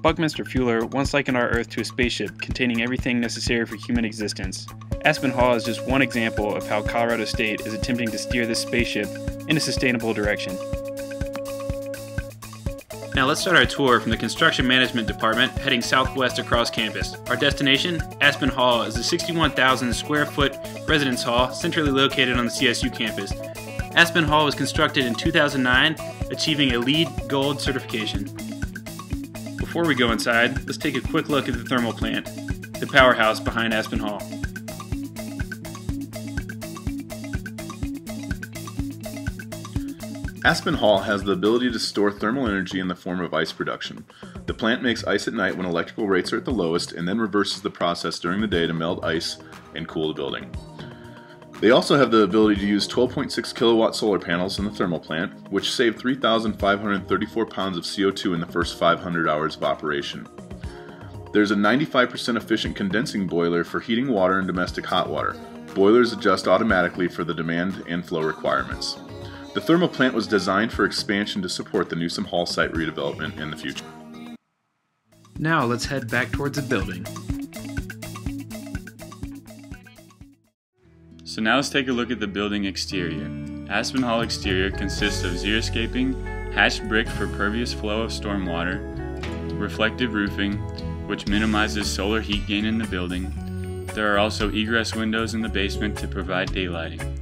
Buckminster Fuller once likened our Earth to a spaceship containing everything necessary for human existence. Aspen Hall is just one example of how Colorado State is attempting to steer this spaceship in a sustainable direction. Now let's start our tour from the Construction Management Department heading southwest across campus. Our destination, Aspen Hall, is a 61,000 square foot residence hall centrally located on the CSU campus. Aspen Hall was constructed in 2009, achieving a LEED Gold certification. Before we go inside, let's take a quick look at the thermal plant, the powerhouse behind Aspen Hall. Aspen Hall has the ability to store thermal energy in the form of ice production. The plant makes ice at night when electrical rates are at the lowest and then reverses the process during the day to melt ice and cool the building. They also have the ability to use 12.6 kilowatt solar panels in the thermal plant, which save 3,534 pounds of CO2 in the first 500 hours of operation. There's a 95% efficient condensing boiler for heating water and domestic hot water. Boilers adjust automatically for the demand and flow requirements. The thermal plant was designed for expansion to support the Newsom Hall site redevelopment in the future. Now let's head back towards the building. So now let's take a look at the building exterior. Aspen Hall exterior consists of xeriscaping, hatched brick for pervious flow of stormwater, reflective roofing, which minimizes solar heat gain in the building. There are also egress windows in the basement to provide daylighting.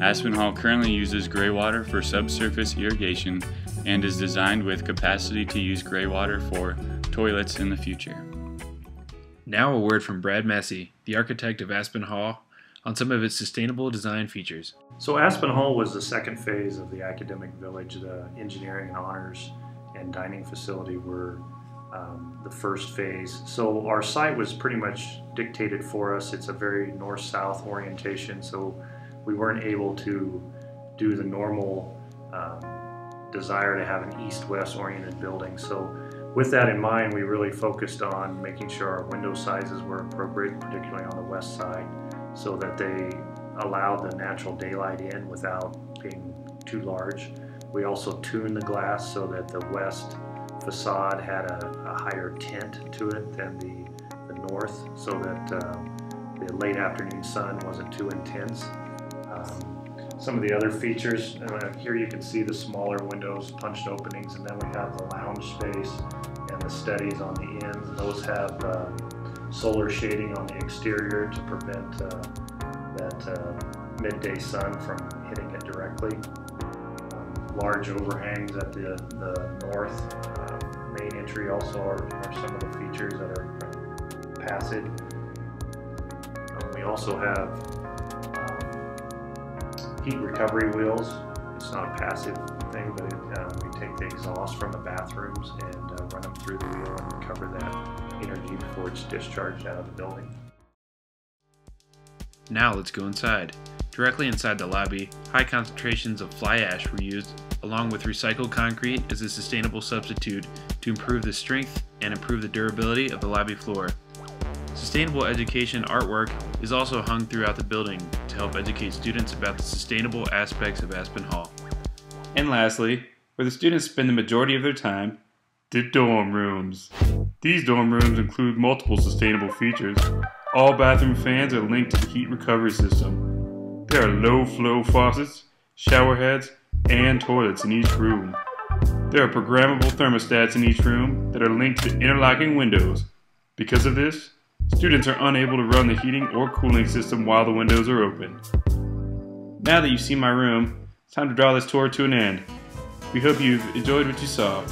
Aspen Hall currently uses gray water for subsurface irrigation and is designed with capacity to use gray water for toilets in the future. Now a word from Brad Massey, the architect of Aspen Hall, on some of its sustainable design features. So Aspen Hall was the second phase of the academic village. The engineering and honors and dining facility were the first phase. So our site was pretty much dictated for us. It's a very north-south orientation, so we weren't able to do the normal desire to have an east-west oriented building. So with that in mind, we really focused on making sure our window sizes were appropriate, particularly on the west side, so that they allowed the natural daylight in without being too large. We also tuned the glass so that the west facade had a higher tint to it than the north, so that the late afternoon sun wasn't too intense. Some of the other features, here you can see the smaller windows, punched openings, and then we have the lounge space and the studies on the ends. Those have solar shading on the exterior to prevent that midday sun from hitting it directly. Large overhangs at the north main entry also are some of the features that are passive. We also have heat recovery wheels. It's not a passive thing, but we take the exhaust from the bathrooms and run them through the wheel and recover that energy before it's discharged out of the building. Now let's go inside. Directly inside the lobby, high concentrations of fly ash were used, along with recycled concrete as a sustainable substitute to improve the strength and improve the durability of the lobby floor. Sustainable education artwork is also hung throughout the building to help educate students about the sustainable aspects of Aspen Hall. And lastly, where the students spend the majority of their time, the dorm rooms. These dorm rooms include multiple sustainable features. All bathroom fans are linked to the heat recovery system. There are low flow faucets, shower heads, and toilets in each room. There are programmable thermostats in each room that are linked to interlocking windows. Because of this, students are unable to run the heating or cooling system while the windows are open. Now that you've seen my room, it's time to draw this tour to an end. We hope you've enjoyed what you saw.